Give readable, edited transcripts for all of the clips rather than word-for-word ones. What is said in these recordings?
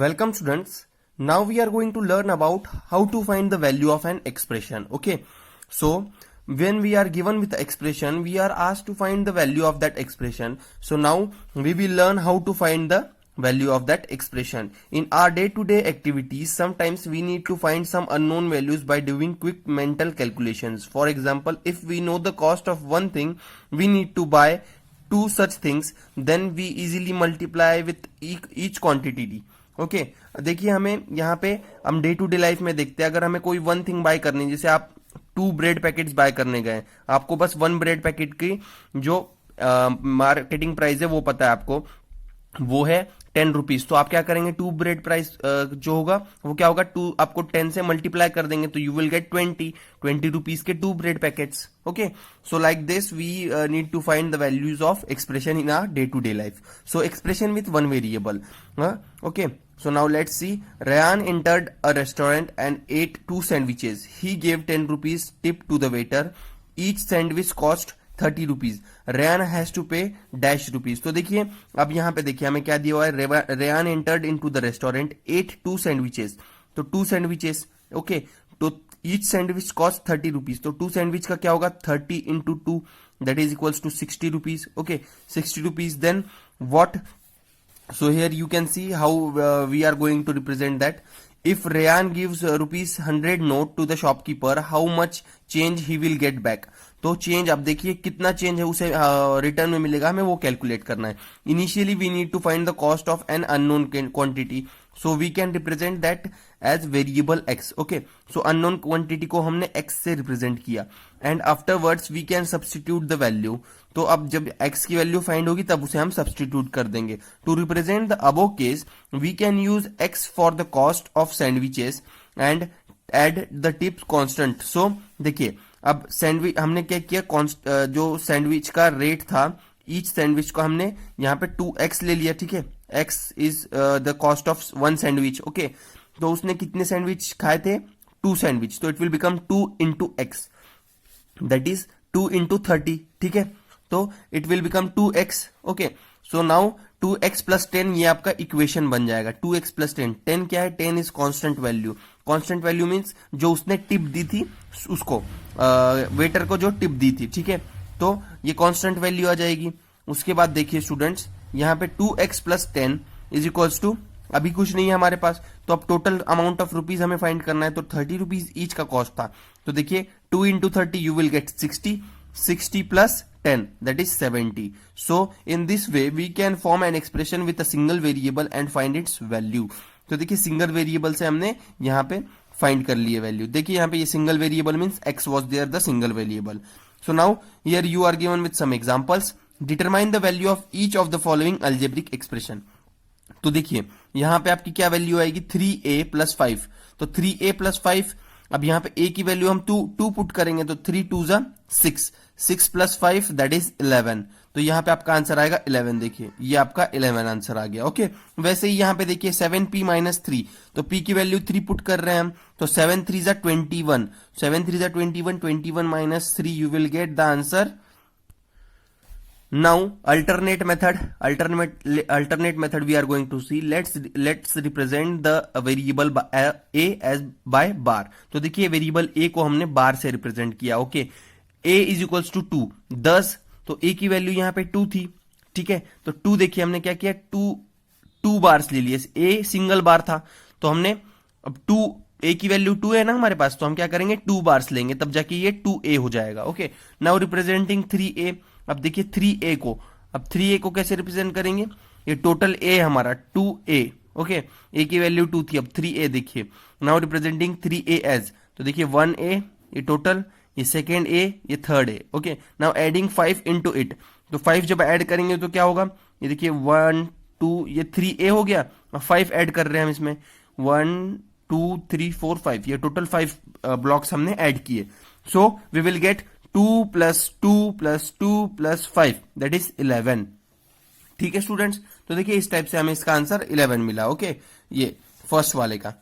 Welcome students. Now we are going to learn about how to find the value of an expression. Okay. So when we are given with the expression, we are asked to find the value of that expression. So now we will learn how to find the value of that expression. In our day-to-day activities, sometimes we need to find some unknown values by doing quick mental calculations. For example, if we know the cost of one thing, we need to buy two such things, then we easily multiply with each quantity. Okay देखिए हमें यहाँ पे हम day to day life में देखते हैं, अगर हमें कोई वन थिंग बाय करनी है, जैसे आप 2 ब्रेड पैकेट्स बाय करने गए, आपको बस 1 ब्रेड पैकेट की जो मार्केटिंग प्राइस है वो पता है आपको, वो है 10 रुपीज। तो आप क्या करेंगे, 2 ब्रेड प्राइस जो होगा वो क्या होगा, 2 आपको 10 से मल्टीप्लाई कर देंगे तो यू विल गेट 20 रुपीज के 2 bread packets. Okay, so like this we need to find the values of expression in our day to day life. So expression with one variable. Okay, so now let's see. Rayan entered a restaurant and ate 2 sandwiches. He gave 10 rupees tip to the waiter. Each sandwich cost 30 rupees. Rayan has to pay dash rupees. तो देखिए अब यहाँ पे देखिए हमें क्या दिया हुआ है, Rayan entered into the restaurant, ate 2 sandwiches. तो 2 sandwiches, ओके, तो each sandwich cost 30 rupees. तो 2 sandwich का क्या होगा, 30 into 2 that is equals to 60 rupees. Okay, 60 rupees. Then what? So here you can see how we are going to represent that. If Rayan gives rupees 100 note to the shopkeeper, how much change he will get back? तो change अब देखिए कितना change है उसे return में मिलेगा, हमें वो कैलकुलेट करना है। Initially we need to find the cost of an unknown quantity, so we can represent that as variable X. Okay, so unknown quantity को हमने एक्स से रिप्रेजेंट किया and afterwards we can substitute the value. तो अब जब x की value find होगी तब उसे हम सब्सटीट्यूट कर देंगे। To represent the above case we can use x for the cost of sandwiches and add the tips constant. So देखिए अब सैंडविच हमने क्या किया, जो सैंडविच का रेट था ईच सैंडविच को हमने यहाँ पे 2x ले लिया। ठीक है, x is the cost of 1 sandwich. Okay, तो उसने कितने सैंडविच खाए थे, 2 सैंडविच, तो it will become 2 into x, that is 2 into 30। ठीक है, तो it will become 2x। Okay, so now 2x plus 10 ये आपका इक्वेशन बन जाएगा। 2x प्लस 10, 10 क्या है, 10 is constant value. Constant value means जो उसने टिप दी थी उसको, वेटर को जो टिप दी थी। ठीक है, तो ये कांस्टेंट वैल्यू आ जाएगी। उसके बाद देखिए स्टूडेंट्स यहाँ पे 2x plus 10 is equals to, अभी कुछ नहीं है हमारे पास, तो अब टोटल अमाउंट ऑफ रुपीज हमें फाइंड करना है, तो 30 रुपीज ईच का कॉस्ट था। तो देखिए 2 into 30 you will get 60, 60 plus 10 that is 70. So in this way we can form an expression with a single variable and find its value. तो देखिए सिंगल वेरिएबल से हमने यहाँ पे फाइंड कर लिए वैल्यू। देखिए यहाँ पे ये single variable means x was there the single variable. So now here you are given with some examples. Determine the value of each of the following algebraic expression. तो देखिए यहाँ पे आपकी क्या वैल्यू आएगी, 3a प्लस 5। तो 3a plus 5, अब यहाँ पे a की वैल्यू हम 2 पुट करेंगे तो 3 2 जा 6, 6 प्लस 5 दैट इज 11। तो यहाँ पे आपका आंसर आएगा 11। देखिए ये आपका 11 आंसर आ गया। ओके, वैसे ही यहाँ पे देखिए 7p माइनस 3, तो p की वैल्यू 3 पुट कर रहे हैं हम, तो 7 3 जा 21, 7 3 जा 21, 21 minus 3 you will get the answer. Now alternate method we are going to see. Let's represent the variable a as by bar. तो देखिए वेरिएबल a को हमने बार से रिप्रेजेंट किया। Okay, a is equals to 2, 10, तो a की value यहाँ पे 2 थी। ठीक है, तो 2 देखिए हमने क्या किया, 2 बार्स ले लिए। a सिंगल बार था तो हमने अब 2, a की वैल्यू 2 है ना हमारे पास, तो हम क्या करेंगे 2 बार्स लेंगे तब जाके ये 2a हो जाएगा। Okay, now representing 3a। अब देखिए 3a को, अब 3a को कैसे रिप्रेजेंट करेंगे, ये टोटल a हमारा 2a। ओके, a की वैल्यू 2 थी, अब 3a देखिए, नाउ रिप्रेजेंटिंग 3a एज, तो देखिए 1a ये टोटल, ये सेकेंड a, ये third a। Okay, now adding 5 into it, तो 5 जब ऐड करेंगे तो क्या होगा, ये देखिए 1 2, ये 3a हो गया, 5 ऐड कर रहे हैं हम इसमें, 1 2 3 4 5, ये टोटल 5 ब्लॉक्स हमने ऐड किए। So we will get 2 plus 2 plus 2 plus 5 that is 11। ठीक है स्टूडेंट्स, तो देखिए इस टाइप से हमें इसका आंसर 11 मिला। ओके, ये फर्स्ट वाले का।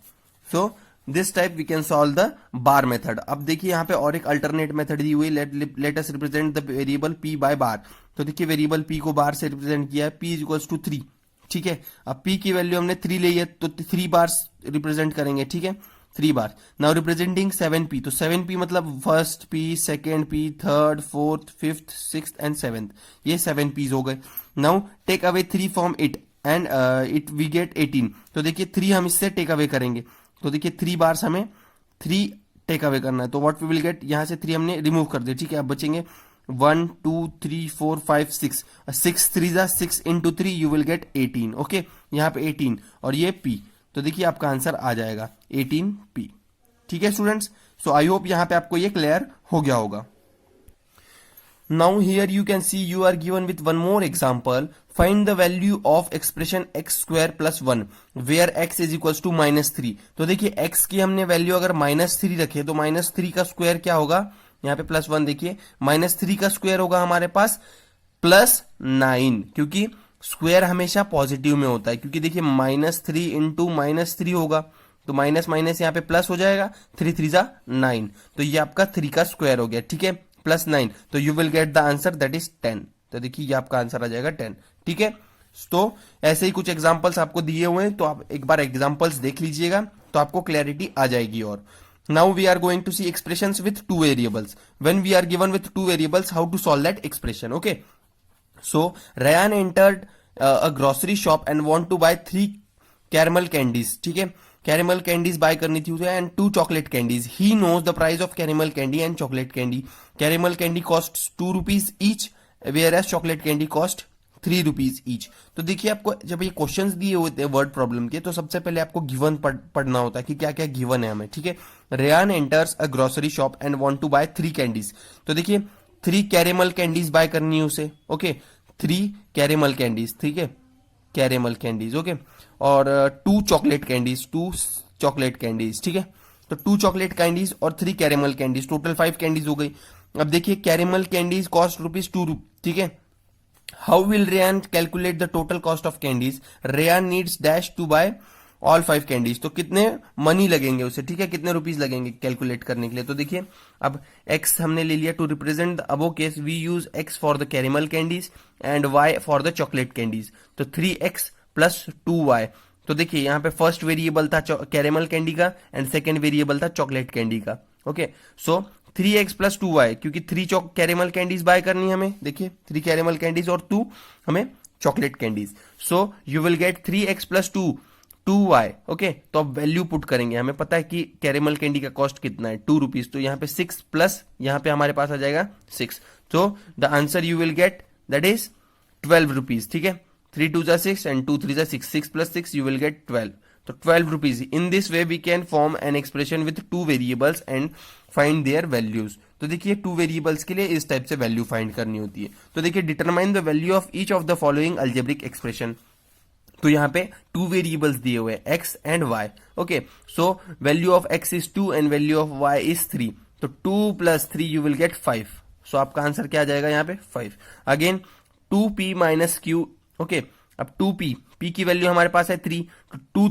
So this type we can solve the bar method. अब देखिए यहाँ पे और एक अल्टरनेट मेथड दी हुई, let us represent the variable p by bar. तो देखिए वेरिएबल p को बार से रिप्रेजेंट किया है, p इज इक्वल्स टू 3। ठीक है। अब p की वैल्यू हमने 3 ली है तो 3 बार रिप्रेजेंट करेंगे, ठीक है, 3 बार। नाउ रिप्रेजेंटिंग 7p, तो 7p मतलब first p, second p, third, fourth, fifth, sixth and seventh, ये 7 p's हो गए। Now take away 3 from it and it we get 18, तो देखिए 3 हम इससे टेक अवे करेंगे, तो देखिए 3 बार हमें 3 टेक अवे करना है, तो व्हाट वी विल गेट, यहां से 3 हमने रिमूव कर दिया, ठीक है। अब बचेंगे 1 2 3 4 5 6, 6 3 जा 6 into 3 you will get 18, okay, यहाँ पे 18 और ये p, तो देखिए आपका आंसर आ जाएगा 18p, ठीक है स्टूडेंट्स। सो आई होप यहाँ पे आपको ये क्लियर हो गया होगा। Now here you can see you are given with one more example, find the value of expression X square plus 1 where X is equal to -3। तो देखिए एक्स की हमने वैल्यू अगर -3 रखे तो -3 का स्क्वायर क्या होगा, यहाँ पे +1, देखिए -3 का स्क्वायर होगा हमारे पास +9, क्योंकि स्क्वायर हमेशा पॉजिटिव में होता है, क्योंकि देखिए -3 इंटू -3 होगा, तो माइनस माइनस यहाँ पे प्लस हो जाएगा, 3 3 जा 9, तो ये आपका 3 का स्क्वायर हो गया, ठीक है, +9, तो you will get the answer that is 10, तो देखिए ये आपका आंसर आ जाएगा 10, ठीक है। तो ऐसे ही कुछ एग्जांपल्स आपको दिए हुए हैं, तो आप एक बार एग्जांपल्स देख लीजिएगा तो आपको क्लैरिटी आ जाएगी। और now we are going to see expressions with 2 variables, when we are given with 2 variables how to solve that expression, okay. So Ryan entered a grocery shop and want to buy 3 caramel candies, ठीक है, caramel candies bye करनी थी उसे and 2 chocolate candies. He knows the price of caramel candy and chocolate candy. Caramel candy cost 2 rupees each, whereas chocolate candy cost 3 rupees each. तो देखिए आपको जब ये क्वेश्चंस दिए होते हैं वर्ड प्रॉब्लम के, तो सबसे पहले आपको गिवन पढ़ना होता है कि क्या क्या गिवन है हमें, ठीक है। Ryan enters a grocery shop and want to buy 3 candies, तो देखिए 3 कैरेमल कैंडीज बाय करनी है उसे, ओके, 3 कैरेमल कैंडीज, ठीक है, कैरेमल कैंडीज, ओके, और 2 चॉकलेट कैंडीज, 2 चॉकलेट कैंडीज, ठीक है। तो 2 चॉकलेट कैंडीज और 3 कैरेमल कैंडीज, टोटल 5 कैंडीज हो गई। अब देखिए कैरेमल कैंडीज कॉस्ट ₹2, ठीक है। How will Ryan calculate the total cost of candies, Ryan needs dash to buy all 5 candies, तो कितने मनी लगेंगे उसे, ठीक है, कितने रुपीज लगेंगे कैलकुलेट करने के लिए। तो देखिए अब x हमने ले लिया, to represent the above case we use x for the caramel candies and y for the chocolate candies, तो 3x प्लस 2y। तो देखिए यहाँ पे फर्स्ट वेरिएबल था कैरेमल कैंडी का एंड सेकेंड वेरिएबल था चॉकलेट कैंडी का, okay. So 3x plus 2y, क्योंकि 3 कैरेमल कैंडीज बाय करनी है हमें, देखिए 3 कैरेमल कैंडीज और 2 हमें chocolate candies. So you will get 3x plus 2y, okay. तो अब वैल्यू पुट करेंगे, हमें पता है कि कैरेमल कैंडी का कॉस्ट कितना है, 2 रुपीज, तो यहाँ पे 6 प्लस यहाँ पे हमारे पास आ जाएगा 6, तो the answer you will get that is 12 rupees, ठीक है। 3 2 जा 6 एंड 2 3 जा 6, 6 प्लस 6 यू विल गेट 12, तो 12 rupees. In this way we can form an expression with 2 variables and find their values. तो देखिए 2 वेरिएबल्स के लिए इस टाइप से वैल्यू फाइंड करनी होती है। तो देखिए determine the value of each of the following algebraic expression, तो यहाँ पे 2 वेरिएबल्स दिए हुए हैं x and y, okay. So value of x is 2 and value of y is 3, तो 2 प्लस 3 यू विल गेट 5, सो आपका आंसर क्या आ जाएगा यहाँ पे 5। Again 2p minus q, okay. अब 2p, p की वैल्यू हमारे पास है 3, तो 2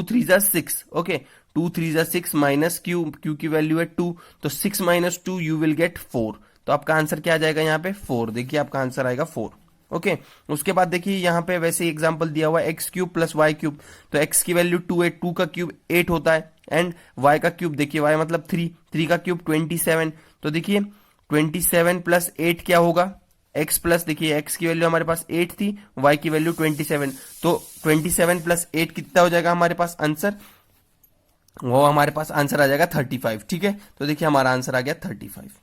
3 जा 6, ओके, 2 3 जा 6 माइनस q की वैल्यू है 2, तो 6 माइनस 2 यू विल गेट 4, तो आपका आंसर क्या आ जाएगा यहाँ पे 4, देखिए आपका आंसर आएगा 4, ओके। उसके बाद देखिए यहाँ पे वैसे एग्जांपल दिया हुआ है x³ प्लस y³, तो x की वैल्यू 2 है, 2 का क्यूब 8 होता है एंड y का क्यूब देखिए y मतलब 3, 3 का क्यूब 27, तो देखिए 27 प्लस 8 क्या होगा, x प्लस, देखिए x की वैल्यू हमारे पास 8 थी, y की वैल्यू 27, तो 27 प्लस 8 कितना हो जाएगा हमारे पास आंसर, वो हमारे पास आंसर आ जाएगा 35, ठीक है। तो देखिए हमारा आंसर आ गया 35।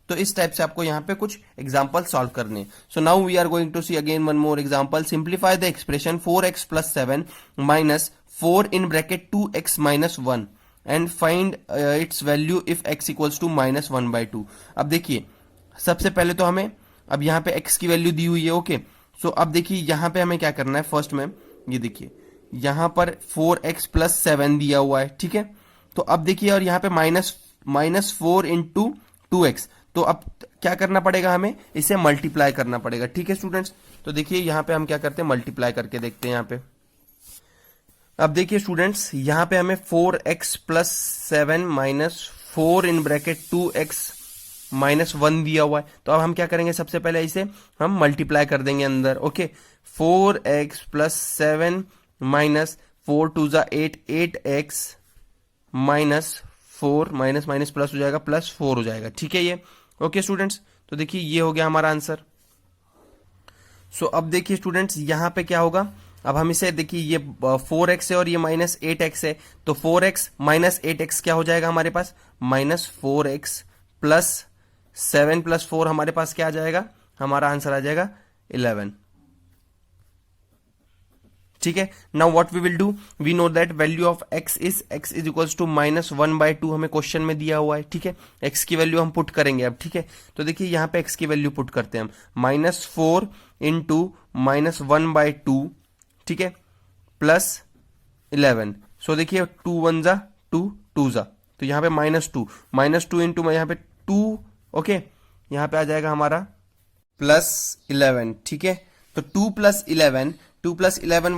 तो इस टाइप से आपको यहाँ पे कुछ एग्जांपल सॉल्व करने। So now we are going to see again one more example, simplify the expression 4x plus 7 minus 4 in bracket 2x minus 1 and find its value if x equals to -1/2। अब देखिए सबसे पहले तो हमें, अब यहाँ पे x की वैल्यू दी हुई है, ओके। सो अब देखिए यहाँ पे हमें क्या करना है, फर्स्ट में ये देखिए यहाँ पर 4x प्लस 7 दिया हुआ है, ठीक है। तो अब देखिए और यहाँ पे माइनस 4 इंटू 2x, तो अब क्या करना पड़ेगा, हमें इसे मल्टीप्लाई करना पड़ेगा, ठीक है स्टूडेंट्स। तो देखिए यहाँ पे हम क्या करते हैं, मल्टीप्लाई करके देखते हैं यहाँ पे। अब देखिए स्टूडेंट्स यहाँ पे हमें 4x plus 7 minus 4 in bracket 2x -1 दिया हुआ है, तो अब हम क्या करेंगे, सबसे पहले इसे हम मल्टीप्लाई कर देंगे अंदर। ओके, 4x प्लस 7 माइनस 4 2 जा 8, 8x minus 4 minus minus plus हो जाएगा, प्लस 4 हो जाएगा। ठीक है ये। ओके स्टूडेंट्स, तो देखिए ये हो गया हमारा आंसर। सो अब देखिए स्टूडेंट्स यहाँ पे क्या होगा, अब हम इसे देखिए ये 4x है और ये -8x है, तो 4x माइनस 8x क्या हो जाएगा हमारे पास, -4x प्लस 7 प्लस 4 हमारे पास क्या आ जाएगा, हमारा आंसर आ जाएगा 11। ठीक है। Now what we will do, we know that value of x is equals to -1/2 हमें क्वेश्चन में दिया हुआ है। ठीक है, x की वैल्यू हम पुट करेंगे अब। ठीक है, तो देखिए यहाँ पे x की वैल्यू पुट करते हैं हम, -4 इंटू -1/2, ठीक है, प्लस 11। सो देखिए 2 1 जा 2, 2 जा, तो यहाँ पे -2 इंटू यहाँ पे 2, ओके, यहाँ पे आ जाएगा हमारा +11। ठीक है, तो 2 plus 11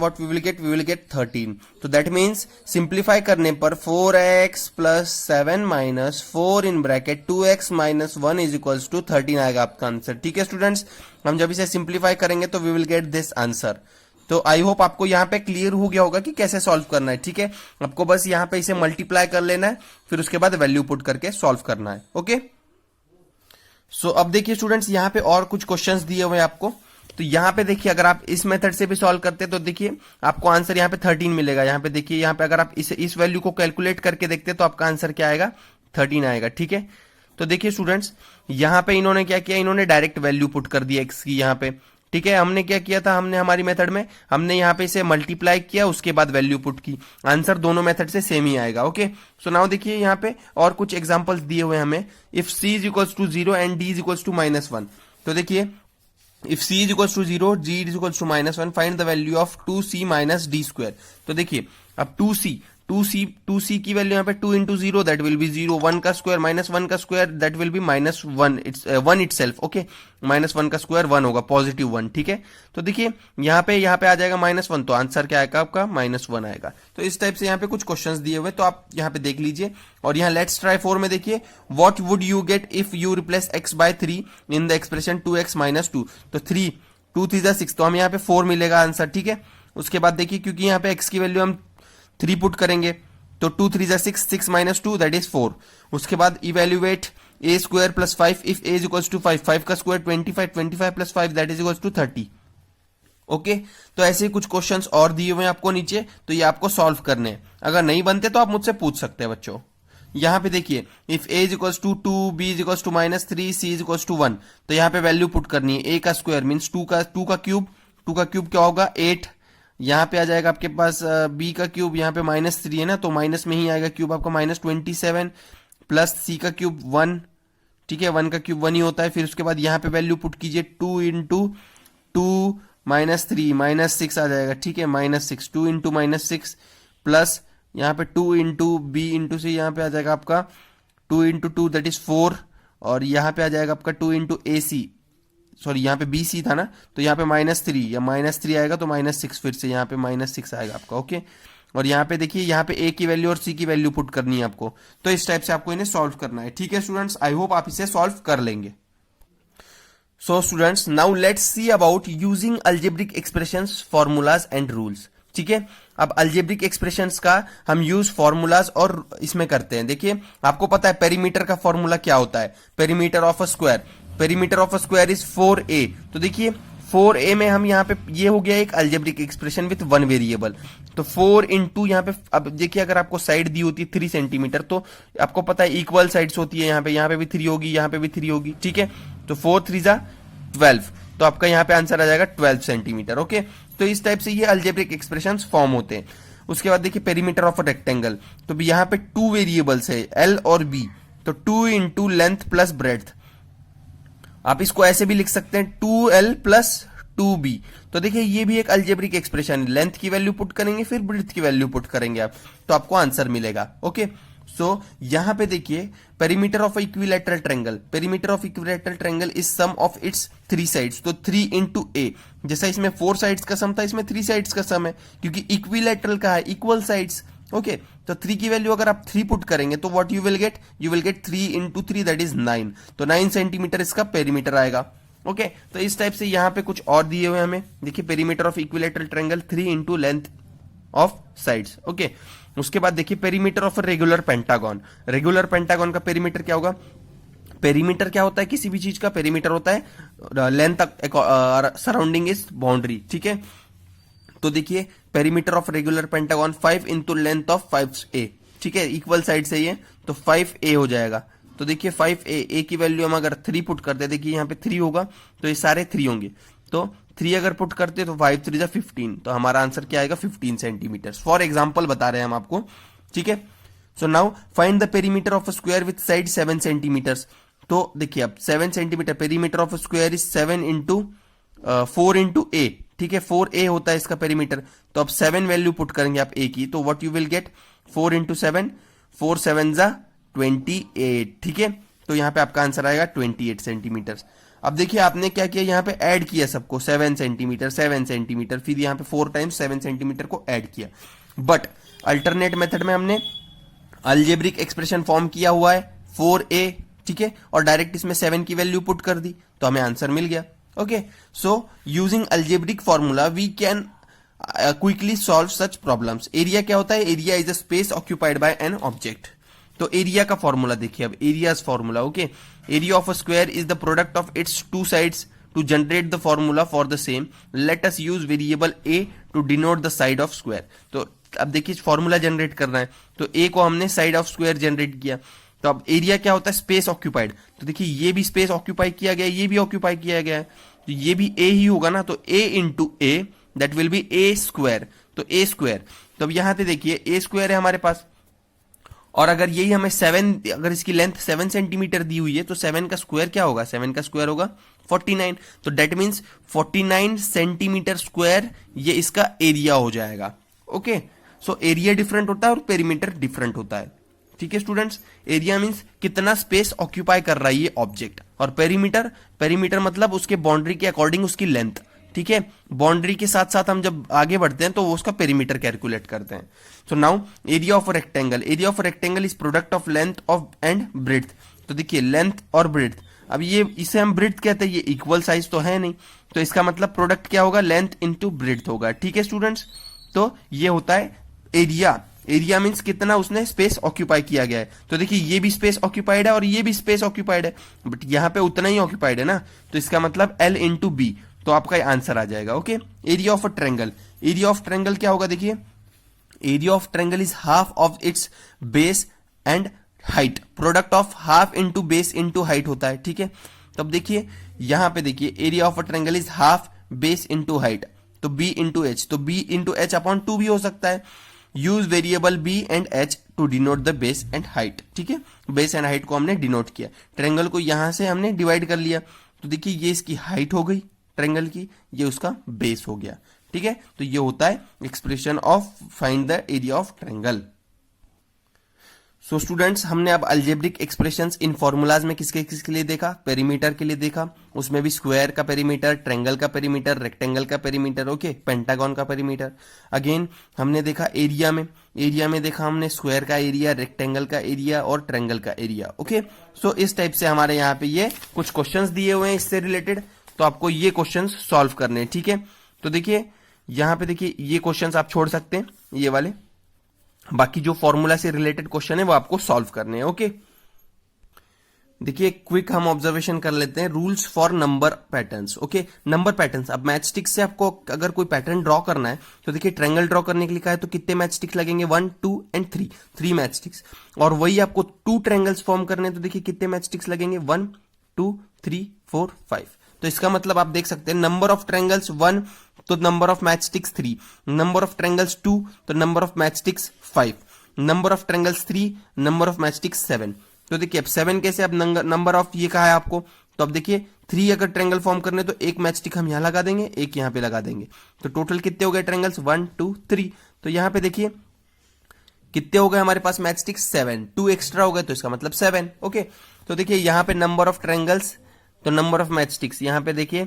what we will get 13। तो दैट मीन्स सिंप्लीफाई करने पर 4x plus 7 minus 4 in bracket 2x minus 1 is equals to 13 आएगा आपका आंसर। ठीक है स्टूडेंट्स, हम जब इसे सिंप्लीफाई करेंगे तो we will get this answer. तो आई होप आपको यहाँ पे क्लियर हो गया होगा कि कैसे सॉल्व करना है। ठीक है, आपको बस यहाँ पे इसे मल्टीप्लाई कर लेना है, फिर उसके बाद वैल्यू पुट करके सॉल्व करना है। ओके, सो अब देखिए स्टूडेंट्स यहाँ पे और कुछ क्वेश्चंस दिए हुए हैं आपको। तो यहाँ पे देखिए अगर आप इस मेथड से भी सॉल्व करते हैं तो देखिए आपको आंसर यहाँ पे 13 मिलेगा। यहाँ पे देखिए, यहाँ पे अगर आप इस वैल्यू को कैलकुलेट करके देखते हैं तो आपका आंसर क्या आएगा, 13 आएगा। ठीक है, तो देखिए स्टूडेंट्स यहाँ पे इन्होंने क्या किया, इन्होंने डायरेक्ट वैल्यू पुट कर दी एक्स की यहाँ पे। ठीक है, हमने क्या किया था, हमने हमारी मेथड में हमने यहाँ पे इसे मल्टीप्लाई किया, उसके बाद वैल्यू पुट की, आंसर दोनों मेथड से सेम ही आएगा। ओके, सो नाउ देखिए यहाँ पे और कुछ एग्जांपल्स दिए हुए हमें। If c is equals to 0 and d is equals to -1, तो देखिए if c is equals to 0, g is equals to -1, find the value of 2c minus d square। तो देखिए अब 2c की वैल्यू यहाँ पे 2 इंटू 0 दैट विल बी 0, 1 का square -1 का square that will be -1, it's 1 itself. Okay, -1 का square 1 होगा, +1। ठीक है, तो देखिए यहाँ पे आ जाएगा -1, तो आंसर क्या आएगा आपका, -1 आएगा। तो इस टाइप से यहाँ पे कुछ क्वेश्चंस दिए हुए, तो आप यहाँ पे देख लीजिए। और यहाँ लेट्स ट्राई 4 में देखिए, what would you get if you replace x by 3 in the expression 2x - 2। तो 3 2 3 जा 6, तो हम यहाँ पे 4 मिलेगा आंसर। ठीक है, उसके बाद देखिए क्योंकि यहाँ पे x की वैल्यू हम 3 पुट करेंगे, तो 2 3 जा 6, 6 - 2 दैट इज 4। उसके बाद evaluate a square plus 5 if a is equals to 5, 5 का square 25, 25 plus 5 that is equals to 30। Okay, तो ऐसे ही कुछ क्वेश्चंस और दिए हुए हैं आपको नीचे, तो ये आपको सॉल्व करने हैं। अगर नहीं बनते तो आप मुझसे पूछ सकते हैं बच्चों। यहाँ पे देखिए if a is equals to 2, b is equals to -3, c is equals to 1, तो यहाँ पे वैल्यू पुट करनी है। a का स्क्वायर मीन्स 2 का क्यूब क्या होगा, 8। यहाँ पे आ जाएगा आपके पास b का क्यूब, यहाँ पे -3 है ना, तो माइनस में ही आएगा क्यूब आपका, -27 प्लस c का क्यूब 1। ठीक है, 1 का क्यूब 1 ही होता है। फिर उसके बाद यहाँ पे वैल्यू पुट कीजिए, 2 इंटू 2 -3 -6 आ जाएगा। ठीक है, -6, 2 इंटू -6 प्लस यहाँ पे 2 इंटू b इंटू c, यहाँ पे आ जाएगा आपका 2 इंटू 2 दैट इज 4, और यहाँ पे आ जाएगा आपका 2 इंटू ac, सॉरी यहाँ पे BC था ना, तो यहाँ पे -3 या -3 आएगा, तो -6 फिर से यहाँ पे -6 आएगा आपका। ओके, और यहाँ पे देखिए यहाँ पे A की वैल्यू और C की वैल्यू पुट करनी है आपको, तो इस टाइप से आपको इन्हें सॉल्व करना है। ठीक है स्टूडेंट्स, आई होप आप इसे सॉल्व कर लेंगे। So students, now let's see about using algebraic expressions, formulas and rules. ठीक है, अब अलजेब्रिक एक्सप्रेशंस का हम यूज फॉर्मूलाज और इसमें करते हैं। देखिए आपको पता है पेरीमीटर का फॉर्मूला क्या होता है, perimeter of a square is 4a। तो देखिए 4a में हम यहाँ पे ये हो गया एक अलजेब्रिक एक्सप्रेशन विथ 1 वेरिएबल, तो 4 इंटू यहाँ पे, अब देखिए अगर आपको साइड दी होती है 3 सेंटीमीटर, तो आपको पता है इक्वल साइड्स होती है, यहाँ पे भी 3 होगी, यहाँ पे भी 3 होगी। ठीक है, तो 4 3 जा 12, तो आपका यहाँ पे आंसर आ जाएगा 12 सेंटीमीटर। ओके, तो इस टाइप से ये अलजेब्रिक एक्सप्रेशंस फॉर्म होते हैं। उसके बाद देखिए पेरीमीटर ऑफ अ रेक्टेंगल, तो यहाँ पे 2 वेरिएबल्स है L और B, तो 2 इंटू लेंथ प्लस ब्रेड्थ, आप इसको ऐसे भी लिख सकते हैं 2L प्लस 2B। तो देखिए ये भी एक अलजेब्रिक एक्सप्रेशन है, लेंथ की वैल्यू पुट करेंगे फिर ब्रेड्थ की वैल्यू पुट करेंगे आप, तो आपको आंसर मिलेगा। ओके, सो यहां पे देखिए perimeter of equilateral triangle is sum of its 3 sides, तो 3 इंटू ए, जैसा इसमें 4 साइड्स का सम था, इसमें 3 साइड्स का सम है, क्योंकि इक्विलैटरल का है, इक्वल साइड्स, ओके तो 3 की वैल्यू अगर आप 3 पुट करेंगे तो what you will get 3 into 3 that is 9, तो 9 सेंटीमीटर इसका पेरीमीटर आएगा। ओके तो इस टाइप से यहाँ पे कुछ और दिए हुए हमें, देखिए perimeter of equilateral triangle 3 into length of sides. Okay उसके बाद देखिए perimeter of regular pentagon, regular pentagon का पेरीमीटर क्या होगा, पेरीमीटर क्या होता है किसी भी चीज का, पेरीमीटर होता है लेंथ सराउंडिंग इस बाउंड्री, ठीक है। तो देखिए perimeter of regular pentagon 5 into length of 5a, ठीक है, इक्वल साइड से ये तो 5a हो जाएगा। तो देखिए 5a की वैल्यू हम अगर 3 पुट करते हैं, देखिए यहाँ पे 3 होगा तो ये सारे 3 होंगे, तो 3 अगर पुट करते तो 5 3 15, तो हमारा आंसर क्या आएगा 15 सेंटीमीटर। फॉर एग्जाम्पल बता रहे हैं हम आपको, ठीक है। So now find the perimeter of a square with side 7 centimetres. तो देखिए अब 7 centimetre, perimeter of square is 7 into 4 into a, ठीक है, 4a होता है इसका पेरीमीटर। तो अब 7 वैल्यू पुट करेंगे आप a की, तो what you will get 4 into 7, 4 7 जा 28, ठीक है। तो यहाँ पे आपका आंसर आएगा 28 सेंटीमीटर। अब देखिए आपने क्या किया, यहाँ पे ऐड किया सबको 7 सेंटीमीटर 7 सेंटीमीटर, फिर यहाँ पे 4 टाइम्स 7 सेंटीमीटर को ऐड किया। बट अल्टरनेट मेथड में हमने अलजेब्रिक एक्सप्रेशन फॉर्म किया हुआ है 4a, ठीक है, और डायरेक्ट इसमें 7 की वैल्यू पुट कर दी तो हमें आंसर मिल गया। Okay so using algebraic formula we can quickly solve such problems. Area क्या होता है, area is a space occupied by an object. तो एरिया का फॉर्मूला देखिए अब, areas formula, okay, area of a square is the product of its two sides. To generate the formula for the same let us use variable a to denote the side of square. तो अब देखिए formula generate करना है तो a को हमने side of square generate किया। तो अब एरिया क्या होता है, स्पेस ऑक्यूपाइड। तो देखिए ये भी स्पेस ऑक्यूपाई किया गया, ये भी ऑक्यूपाई किया गया है, तो ये भी a ही होगा ना, तो a into A that will be a square, तो a स्क्वायर। तो अब यहां पे देखिए a स्क्वायर है हमारे पास, और अगर यही हमें 7, अगर इसकी लेंथ 7 सेंटीमीटर दी हुई है तो 7 का स्क्वायर क्या होगा, 7 का स्क्वायर होगा 49, तो डेट मीन्स 49 सेंटीमीटर स्क्वायर ये इसका एरिया हो जाएगा। ओके सो एरिया डिफरेंट होता है और पेरीमीटर डिफरेंट होता है, ठीक है स्टूडेंट्स। एरिया मीन्स कितना स्पेस ऑक्यूपाई कर रहा है ये ऑब्जेक्ट, और पेरीमीटर, पेरीमीटर मतलब उसके बाउंड्री के अकॉर्डिंग उसकी लेंथ, ठीक है। बाउंड्री के साथ साथ हम जब आगे बढ़ते हैं तो वो उसका पेरीमीटर कैलकुलेट करते हैं। So now area of rectangle, area of rectangle is product of length of and breadth. तो देखिए लेंथ और ब्रेड्थ, अब ये इसे हम ब्रेड्थ कहते हैं, ये इक्वल साइज तो है नहीं, तो इसका मतलब प्रोडक्ट क्या होगा, लेंथ इंटू ब्रेड्थ होगा, ठीक है स्टूडेंट्स। तो ये होता है एरिया। एरिया मीन्स कितना उसने स्पेस ऑक्यूपाई किया गया है। तो देखिए ये भी स्पेस ऑक्यूपाइड है और ये भी स्पेस ऑक्यूपाइड है, बट यहाँ पे उतना ही ऑक्यूपाइड है ना, तो इसका मतलब L इंटू बी, तो आपका आंसर आ जाएगा। Okay area of a triangle, area of triangle क्या होगा, देखिए area of triangle is half of its base and height, product of half into base into height होता है, ठीक है। तब देखिए यहां पे देखिए area of a triangle is half base into height, तो b इंटू एच, तो b इंटू एच अपॉन 2 भी हो सकता है। Use variable b and h to denote the base and height, ठीक है, बेस एंड हाइट को हमने डिनोट किया, ट्रायंगल को यहां से हमने डिवाइड कर लिया, तो देखिए ये इसकी हाइट हो गई ट्रायंगल की, ये उसका बेस हो गया, ठीक है। तो ये होता है expression of find the area of triangle. So students हमने अब अलजेब्रिक एक्सप्रेशंस इन फॉर्मूलाज में किसके किसके लिए देखा, पेरीमीटर के लिए देखा, उसमें भी स्क्वायर का पेरीमीटर, ट्रायंगल का पेरीमीटर, रेक्टेंगल का पेरीमीटर, ओके, पेंटागन का पेरीमीटर। अगेन हमने देखा एरिया में, एरिया में देखा हमने स्क्वायर का एरिया, रेक्टेंगल का एरिया और ट्रायंगल का एरिया। ओके सो इस टाइप से हमारे यहाँ पे ये कुछ क्वेश्चंस दिए हुए हैं इससे रिलेटेड, तो आपको ये क्वेश्चंस सॉल्व करने हैं, ठीक है। तो देखिए यहाँ पे देखिए ये क्वेश्चंस आप छोड़ सकते हैं ये वाले, बाकी जो फॉर्मूला से रिलेटेड क्वेश्चन है वो आपको सॉल्व करने हैं। ओके देखिए क्विक हम ऑब्जर्वेशन कर लेते हैं, rules for number patterns. Okay number patterns, अब मैच स्टिक से आपको अगर कोई पैटर्न ड्रॉ करना है तो देखिए ट्रायंगल ड्रॉ करने के लिए कहा है तो कितने मैच स्टिक्स लगेंगे, 1 2 एंड 3 मैच स्टिक्स, और वही आपको 2 ट्रायंगल्स फॉर्म करने हैं तो देखिए कितने मैच स्टिक्स लगेंगे, 1 2 3 4 5। तो इसका मतलब आप देख सकते हैं नंबर ऑफ ट्रायंगल्स 1 तो number of match sticks 3, number of triangles 2 तो number of match sticks 5, number of triangles 3, number of match sticks 7। तो देखिए अब 7 कैसे, अब नंबर ऑफ ये कहा है आपको, तो अब देखिए 3 अगर ट्रायंगल फॉर्म करने तो एक मैच स्टिक हम यहां लगा देंगे, एक यहां पे लगा देंगे, तो टोटल कितने हो गए ट्रायंगल्स 1 2 3। तो यहां पे देखिए कितने हो गए हमारे पास मैच स्टिक्स 7, 2 एक्स्ट्रा हो गए तो इसका मतलब 7। ओके तो देखिए यहां पे नंबर ऑफ ट्रायंगल्स तो नंबर ऑफ मैच स्टिक्स यहां पे देखिए,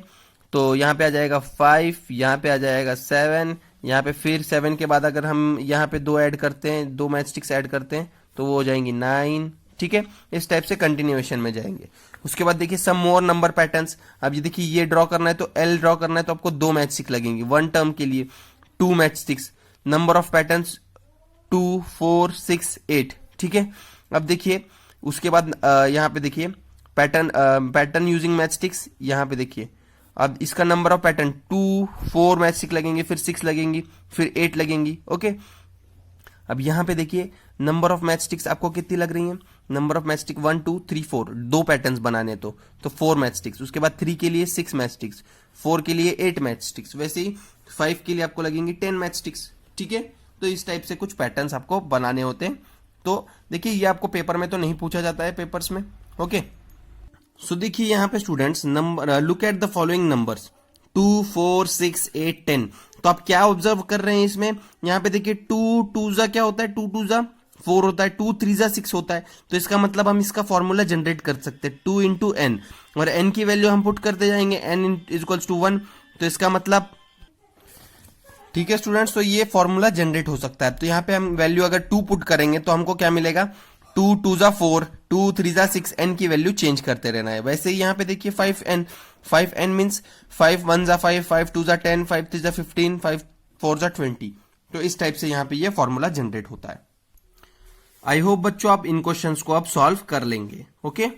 तो यहां पे आ जाएगा 5, यहां पे आ जाएगा 7, यहाँ पे फिर 7 के बाद अगर हम यहाँ पे 2 ऐड करते हैं, 2 मैच स्टिक्स ऐड करते हैं तो वो हो जाएंगी 9। ठीक है, इस टाइप से कंटिन्यूएशन में जाएंगे। उसके बाद देखिए सम मोर नंबर पैटर्न्स। अब ये देखिए ये ड्रॉ करना है तो एल ड्रॉ करना है तो आपको 2 मैच स्टिक लगेंगी। 1 टर्म के लिए 2 match sticks. Number of patterns 2, 4, 6, 8। ठीक है, अब देखिए उसके बाद यहाँ पे देखिए पैटर्न यूजिंग मैच स्टिक्स। यहाँ पे देखिए अब इसका number of pattern 2, 4 match stick लगेंगे, फिर 6 लगेंगी, फिर 8 लगेंगी। ओके, अब यहाँ पे देखिए नंबर ऑफ मैच स्टिक्स आपको कितनी लग रही है। Number of match stick 1, 2, 3, 4, 2 patterns बनाने तो 4 मैच स्टिक्स। उसके बाद 3 के लिए 6 मैच स्टिक्स, 4 के लिए 8 मैच स्टिक्स, वैसे ही 5 के लिए आपको लगेंगी 10 मैच स्टिक्स। ठीक है, तो इस टाइप से कुछ पैटर्न्स आपको बनाने होते हैं। तो देखिए ये आपको पेपर में तो नहीं पूछा जाता है पेपर्स में। ओके, सो देखिए यहाँ पे students number look at the following numbers 2, 4, 6, 8, 10। तो आप क्या ऑब्जर्व कर रहे हैं इसमें, यहाँ पे देखिए 2 2 जा क्या होता है, 2 2 जा 4 होता है, 2 3 जा 6 होता है। तो इसका मतलब हम इसका फॉर्मूला जनरेट कर सकते हैं 2 इंटू एन, और एन की वैल्यू हम पुट करते जाएंगे एन इज इक्वल्स टू 1। तो इसका मतलब ठीक है स्टूडेंट्स, तो ये फॉर्मूला जनरेट हो सकता है। तो यहाँ पे हम वैल्यू अगर 2 पुट करेंगे तो हमको क्या मिलेगा, 2 2 जा 4, 2 3 जा 6, एन की वैल्यू चेंज करते रहना है। वैसे ही यहाँ पे देखिए 5n मीन्स 5 1 जा 5, 5 2 जा 10, 5 3 जा 15, 5 4 जा 20। तो इस टाइप से यहाँ पे ये फॉर्मूला जनरेट होता है। आई होप बच्चों आप इन क्वेश्चंस को आप सॉल्व कर लेंगे। ओके।